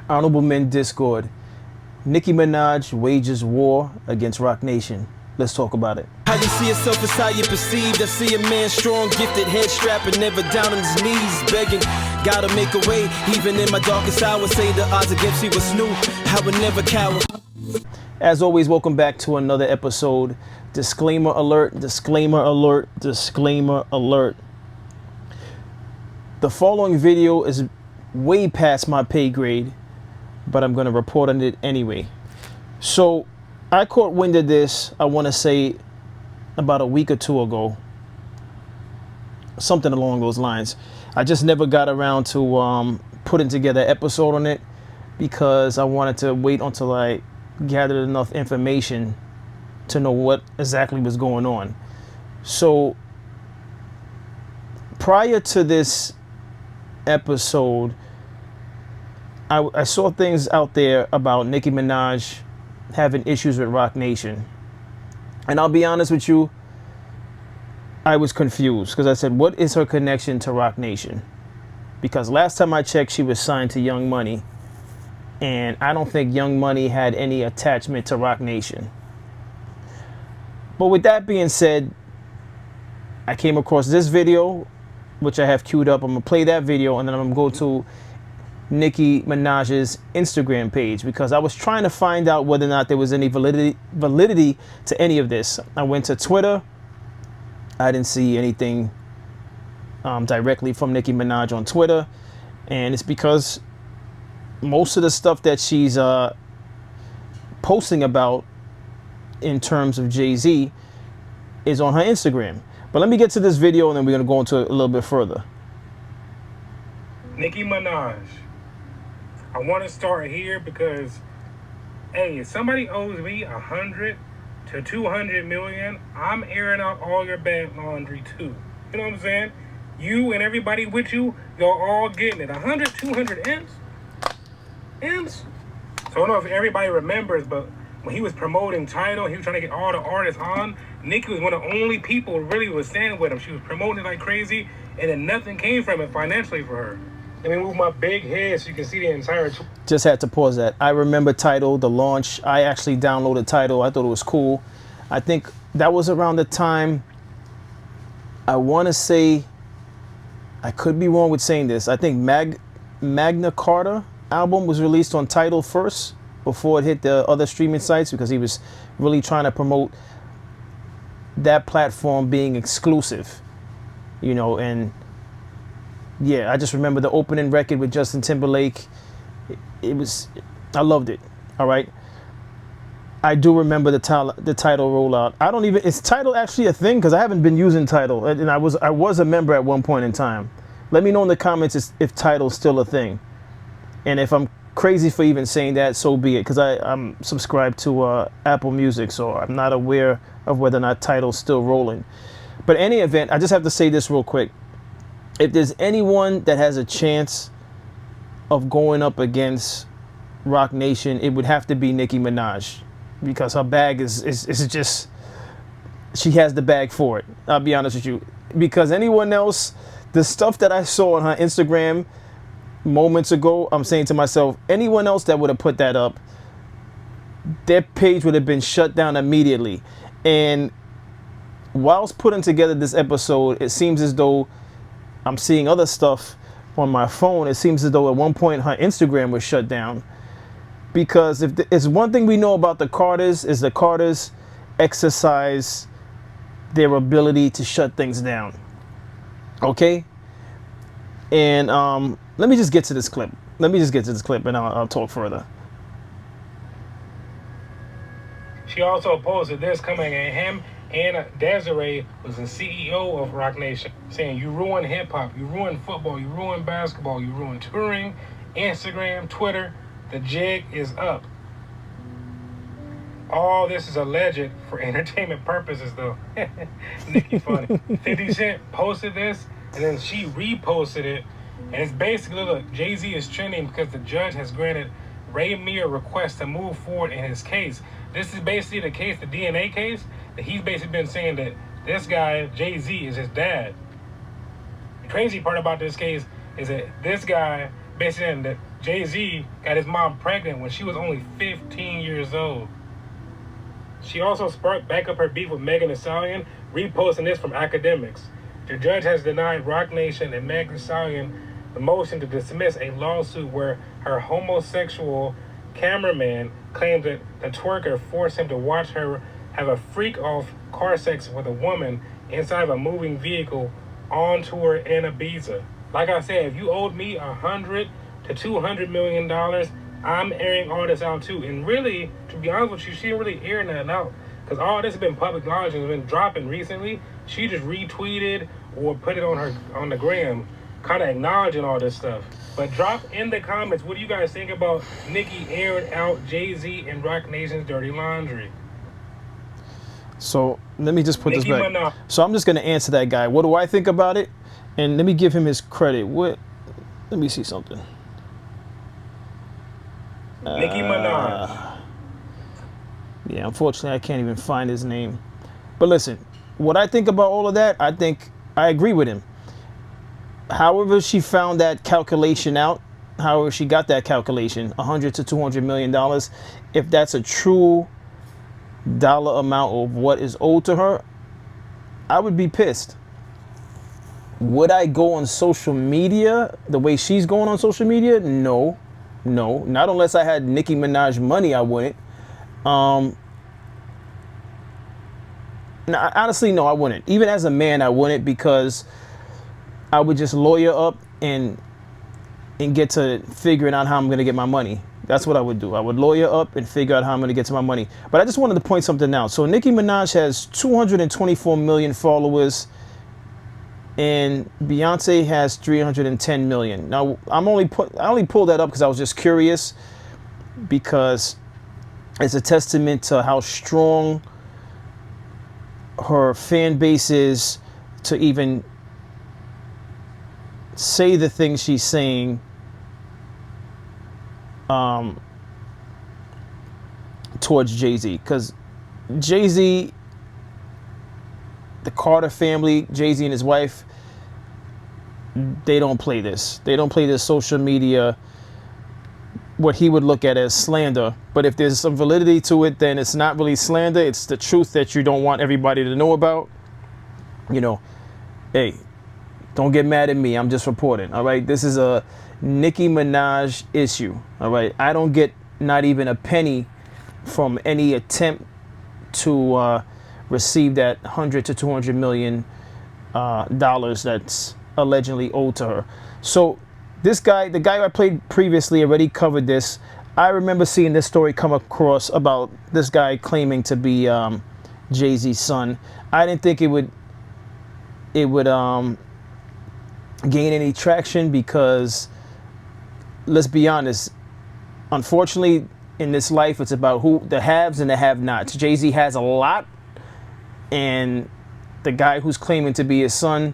Honorable Men Discord. Nicki Minaj wages war against Rock Nation. Let's talk about it. How you see yourself is how you perceived. I see a man strong, gifted, head strapping, never down on his knees, begging. Gotta make a way, even in my darkest hour. Say the odds against me was new. I would never cower. As always, welcome back to another episode. Disclaimer alert, disclaimer alert, disclaimer alert. The following video is way past my pay grade, but I'm going to report on it anyway. So I caught wind of this, I want to say about a week or two ago, something along those lines. I just never got around to putting together an episode on it because I wanted to wait until I gathered enough information to know what exactly was going on. So prior to this episode, I saw things out there about Nicki Minaj having issues with Rock Nation. And I'll be honest with you, I was confused because I said, what is her connection to Rock Nation? Because last time I checked, she was signed to Young Money. And I don't think Young Money had any attachment to Rock Nation. But with that being said, I came across this video, which I have queued up. I'm going to play that video and then I'm going to go to Nicki Minaj's Instagram page because I was trying to find out whether or not there was any validity to any of this. I went to Twitter. I didn't see anything directly from Nicki Minaj on Twitter. And it's because most of the stuff that she's posting about in terms of Jay-Z is on her Instagram. But let me get to this video and then we're going to go into it a little bit further. Nicki Minaj. I want to start here because, hey, if somebody owes me 100 to 200 million, I'm airing out all your bad laundry too. You know what I'm saying? You and everybody with you, you're all getting it. 100, 200 M's? M's? So I don't know if everybody remembers, but when he was promoting Tidal, he was trying to get all the artists on. Nicki was one of the only people who really was standing with him. She was promoting it like crazy, and then nothing came from it financially for her. Let me move my big head so you can see the entire... Just had to pause that. I remember Tidal, the launch. I actually downloaded Tidal. I thought it was cool. I think that was around the time, I want to say, I could be wrong with saying this. I think Magna Carta album was released on Tidal first before it hit the other streaming sites because he was really trying to promote that platform being exclusive, you know. And yeah, I just remember the opening record with Justin Timberlake. I loved it. All right. I do remember the Tidal rollout. I don't even, is Tidal actually a thing? Because I haven't been using Tidal, and I was a member at one point in time. Let me know in the comments if Tidal's still a thing. And if I'm crazy for even saying that, so be it. Because I'm subscribed to Apple Music, so I'm not aware of whether or not Tidal's still rolling. But in any event, I just have to say this real quick. If there's anyone that has a chance of going up against Rock Nation, it would have to be Nicki Minaj. Because her bag is just, she has the bag for it. I'll be honest with you. Because anyone else, the stuff that I saw on her Instagram moments ago, I'm saying to myself, anyone else that would have put that up, their page would have been shut down immediately. And whilst putting together this episode, it seems as though I'm seeing other stuff on my phone. It seems as though at one point her Instagram was shut down. Because if it's one thing we know about the Carters, is the Carters exercise their ability to shut things down. Okay? And let me just get to this clip. And I'll talk further. She also posted this coming at him and Desiree was the CEO of Rock Nation, saying, you ruin hip-hop, you ruin football, you ruin basketball, you ruin touring, Instagram, Twitter. The jig is up. All this is alleged for entertainment purposes, though. Nicki funny. 50 Cent posted this, and then she reposted it. And it's basically, look, Jay-Z is trending because the judge has granted Ray Meir a request to move forward in his case. This is basically the case, the DNA case, that he's basically been saying that this guy, Jay-Z, is his dad. The crazy part about this case is that this guy basically saying that Jay-Z got his mom pregnant when she was only 15 years old. She also sparked back up her beef with Megan Thee Stallion, reposting this from academics. The judge has denied Roc Nation and Megan Thee Stallion the motion to dismiss a lawsuit where her homosexual cameraman claimed that the twerker forced him to watch her have a freak-off car sex with a woman inside of a moving vehicle on tour in Ibiza. Like I said, if you owed me $100 to $200 million, I'm airing all this out too. And really, to be honest with you, she didn't really air nothing out, because all this has been public knowledge and has been dropping recently. She just retweeted or put it on the gram, kind of acknowledging all this stuff. But drop in the comments, what do you guys think about Nicki airing out Jay-Z and Roc Nation's dirty laundry? So let me just put Nicki this back. Minaj. So I'm just going to answer that guy. What do I think about it? And let me give him his credit. Let me see something. Nicki Minaj. Yeah, unfortunately, I can't even find his name. But listen, what I think about all of that, I think I agree with him. However she found that calculation out, however she got that calculation, $100 to $200 million, if that's a true dollar amount of what is owed to her, I would be pissed. Would I go on social media the way she's going on social media? No, not unless I had Nicki Minaj money. I wouldn't. No, honestly, no, I wouldn't. Even as a man, I wouldn't, because I would just lawyer up and get to figuring out how I'm going to get my money. That's what I would do. I would lawyer up and figure out how I'm going to get to my money. But I just wanted to point something out. So Nicki Minaj has 224 million followers, and Beyonce has 310 million. Now, I only pulled that up because I was just curious, because it's a testament to how strong her fan base is to even say the things she's saying towards Jay-Z. Because Jay-Z, the Carter family, Jay-Z and his wife, they don't play this. They don't play this social media, what he would look at as slander. But if there's some validity to it, then it's not really slander. It's the truth that you don't want everybody to know about. You know, hey, don't get mad at me. I'm just reporting. All right. This is a Nicki Minaj issue. All right. I don't get not even a penny from any attempt to receive that $100 to $200 million dollars that's allegedly owed to her. So this guy, the guy I played previously, already covered this. I remember seeing this story come across about this guy claiming to be Jay-Z's son. I didn't think it would gain any traction, because let's be honest, unfortunately in this life it's about who the haves and the have-nots. Jay-Z has a lot, and the guy who's claiming to be his son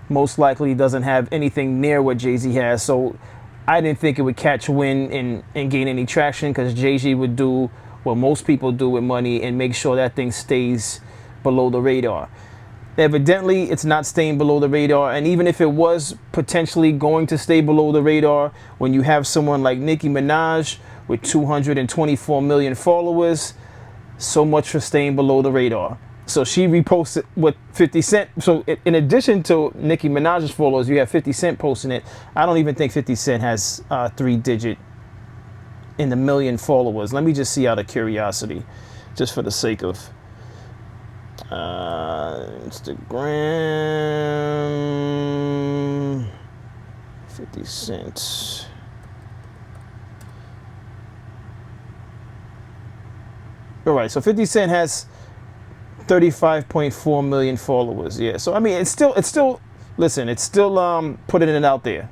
most likely doesn't have anything near what Jay-Z has. So I didn't think it would catch wind and gain any traction, because Jay-Z would do what most people do with money and make sure that thing stays below the radar. Evidently, it's not staying below the radar, and even if it was potentially going to stay below the radar, when you have someone like Nicki Minaj with 224 million followers, so much for staying below the radar. So she reposted with 50 Cent. So in addition to Nicki Minaj's followers, you have 50 Cent posting it. I don't even think 50 Cent has 3-digit in the million followers. Let me just see out of curiosity, just for the sake of Instagram. 50 Cent. All right, so 50 Cent has 35.4 million followers. Yeah, so I mean, it's still listen, it's still putting it out there.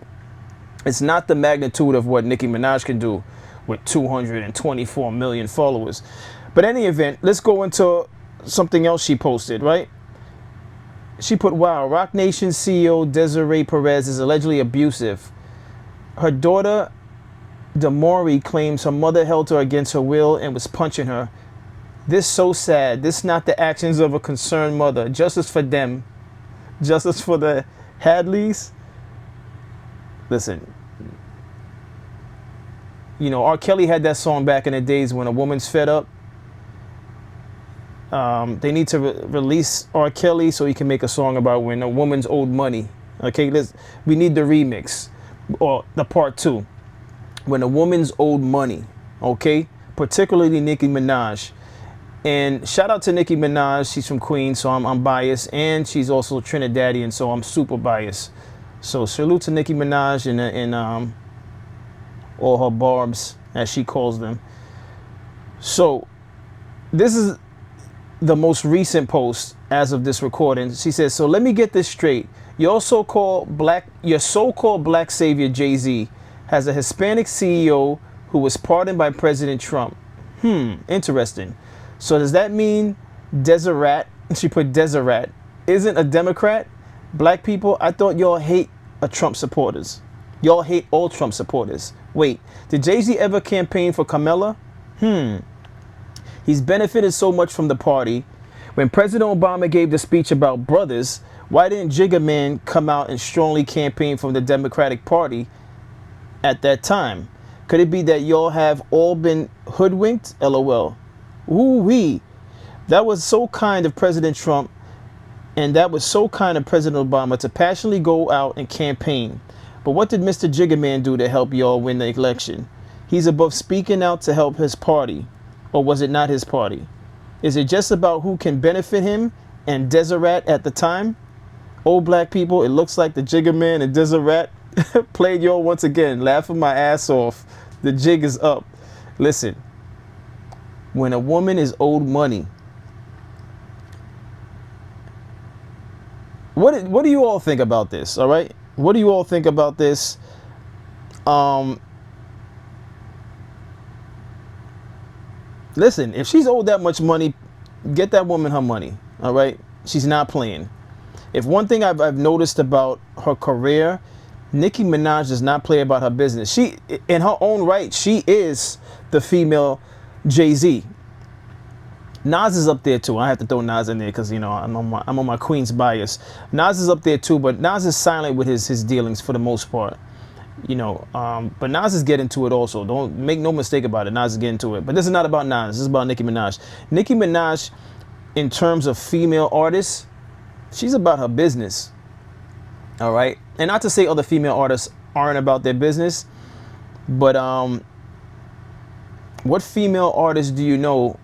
It's not the magnitude of what Nicki Minaj can do with 224 million followers. But in any event, let's go into something else she posted, right? She put, wow, Roc Nation CEO Desiree Perez is allegedly abusive. Her daughter, Damori, claims her mother held her against her will and was punching her. This so sad. This not the actions of a concerned mother. Justice for them. Justice for the Hadleys. Listen, You know, R. Kelly had that song back in the days, When a Woman's Fed Up. They need to release R. Kelly so he can make a song about when a woman's owed money. Okay, we need the remix or the part 2. When a woman's owed money. Okay, particularly Nicki Minaj. And shout out to Nicki Minaj. She's from Queens, so I'm biased, and she's also Trinidadian, so I'm super biased. So salute to Nicki Minaj and all her barbs, as she calls them. So this is the most recent post as of this recording. She says, so let me get this straight. Your so-called black savior Jay-Z has a Hispanic CEO who was pardoned by President Trump. Interesting. So does that mean Deseret, she put Deseret, isn't a Democrat? Black people, I thought y'all hate Trump supporters. Y'all hate all Trump supporters. Wait, did Jay-Z ever campaign for Kamala? He's benefited so much from the party. When President Obama gave the speech about brothers, why didn't Jigga Man come out and strongly campaign from the Democratic Party at that time? Could it be that y'all have all been hoodwinked? LOL. Ooh-wee. That was so kind of President Trump, and that was so kind of President Obama to passionately go out and campaign. But what did Mr. Jigga Man do to help y'all win the election? He's above speaking out to help his party. Or was it not his party? Is it just about who can benefit him and Deseret at the time? Old black people, it looks like the Jigga Man and Deseret played y'all once again. Laughing my ass off. The jig is up. Listen, when a woman is owed money, what do you all think about this? All right, what do you all think about this? Listen, if she's owed that much money, get that woman her money. All right, she's not playing. If one thing I've noticed about her career, Nicki Minaj does not play about her business. She, in her own right, she is the female Jay-Z. Nas is up there too. I have to throw Nas in there because, you know, I'm on my Queen's bias. Nas is up there too, but Nas is silent with his dealings for the most part. You know, but Nas is getting to it also. Don't make no mistake about it. Nas is getting to it. But this is not about Nas. This is about Nicki Minaj. Nicki Minaj, in terms of female artists, she's about her business. All right. And not to say other female artists aren't about their business, but what female artists do you know,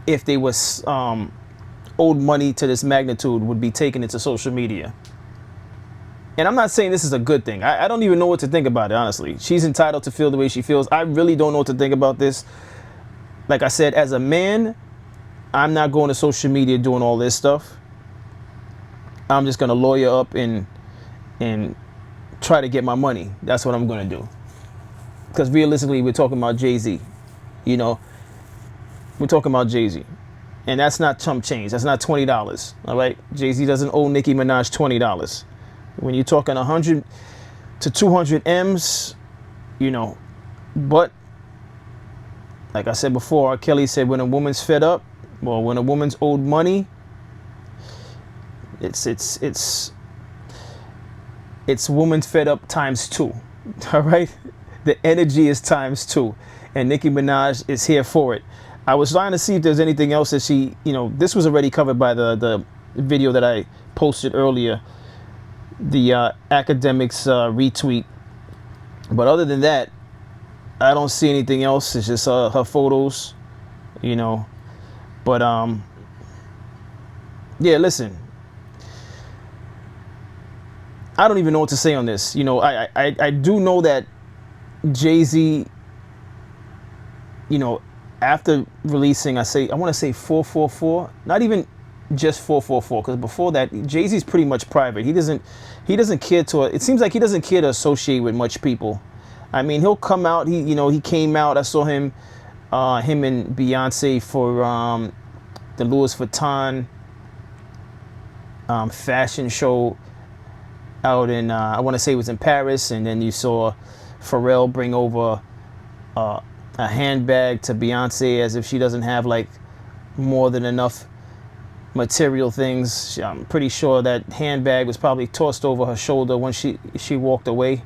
if they was owed money to this magnitude, would be taken into social media? And I'm not saying this is a good thing. I don't even know what to think about it, honestly. She's entitled to feel the way she feels. I really don't know what to think about this. Like I said, as a man, I'm not going to social media doing all this stuff. I'm just going to lawyer up and try to get my money. That's what I'm going to do. Because realistically, we're talking about Jay-Z. You know, we're talking about Jay-Z. And that's not chump change. That's not $20. All right? Jay-Z doesn't owe Nicki Minaj $20. When you're talking 100 to 200 M's, you know, but like I said before, R. Kelly said when a woman's fed up, well, when a woman's owed money, it's woman's fed up times 2. All right, the energy is times 2, and Nicki Minaj is here for it. I was trying to see if there's anything else that she, you know, this was already covered by the video that I posted earlier. The academics retweet, but other than that, I don't see anything else. It's just her photos, you know. But yeah, listen, I don't even know what to say on this. You know, I do know that Jay-Z, you know, after releasing, I want to say 444, not even just 444, because before that, Jay-Z's pretty much private. He doesn't care to, it seems like he doesn't care to associate with much people. I mean, he'll come out, he came out, I saw him and Beyonce for the Louis Vuitton fashion show out in, I want to say it was in Paris, and then you saw Pharrell bring over a handbag to Beyonce as if she doesn't have like more than enough material things. I'm pretty sure that handbag was probably tossed over her shoulder when she walked away.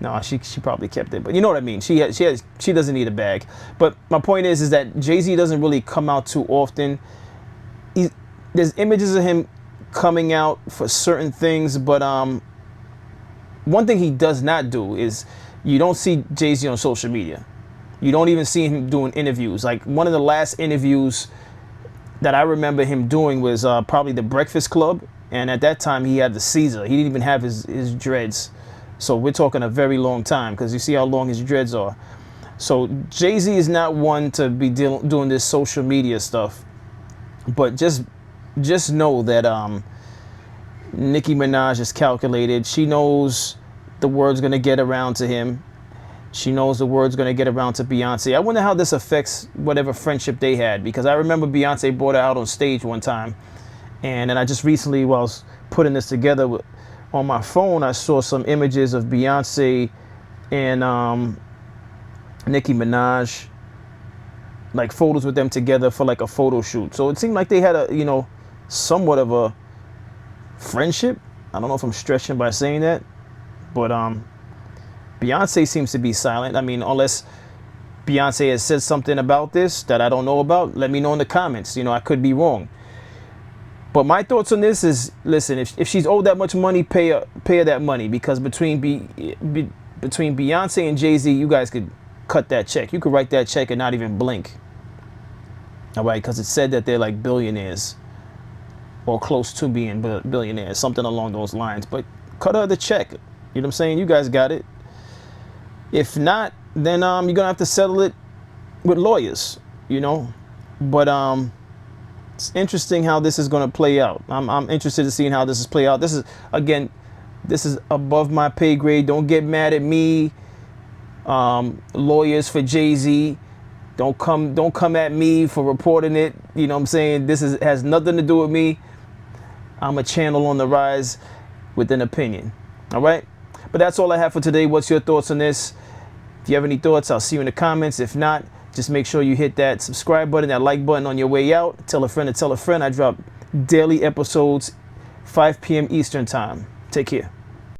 No, she probably kept it, but you know what I mean. She doesn't need a bag. But my point is that Jay-Z doesn't really come out too often. There's images of him coming out for certain things, but one thing he does not do is you don't see Jay-Z on social media. You don't even see him doing interviews. Like one of the last interviews that I remember him doing was probably the Breakfast Club, and at that time he had the Caesar. He didn't even have his dreads. So we're talking a very long time, because you see how long his dreads are. So Jay-Z is not one to be doing this social media stuff. But just know that Nicki Minaj is calculated. She knows the word's going to get around to him. She knows the word's going to get around to Beyonce. I wonder how this affects whatever friendship they had, because I remember Beyonce brought her out on stage one time. And I just recently, while I was putting this together on my phone, I saw some images of Beyonce and Nicki Minaj, like photos with them together for like a photo shoot. So it seemed like they had a, somewhat of a friendship. I don't know if I'm stretching by saying that, but Beyonce seems to be silent. I mean, unless Beyonce has said something about this that I don't know about, let me know in the comments. I could be wrong. But my thoughts on this is, listen, if she's owed that much money, pay her that money, because between Beyonce and Jay-Z, you guys could cut that check. You could write that check and not even blink. All right, because it said that they're like billionaires or close to being billionaires, something along those lines. But cut her the check. You know what I'm saying? You guys got it. If not, then you're going to have to settle it with lawyers, But it's interesting how this is going to play out. I'm interested in seeing how this is play out. This is above my pay grade. Don't get mad at me. Lawyers for Jay-Z, don't come at me for reporting it. You know what I'm saying? This has nothing to do with me. I'm a channel on the rise with an opinion. All right? But that's all I have for today. What's your thoughts on this? If you have any thoughts, I'll see you in the comments. If not, just make sure you hit that subscribe button, that like button on your way out. Tell a friend to tell a friend. I drop daily episodes, 5 p.m. Eastern time. Take care.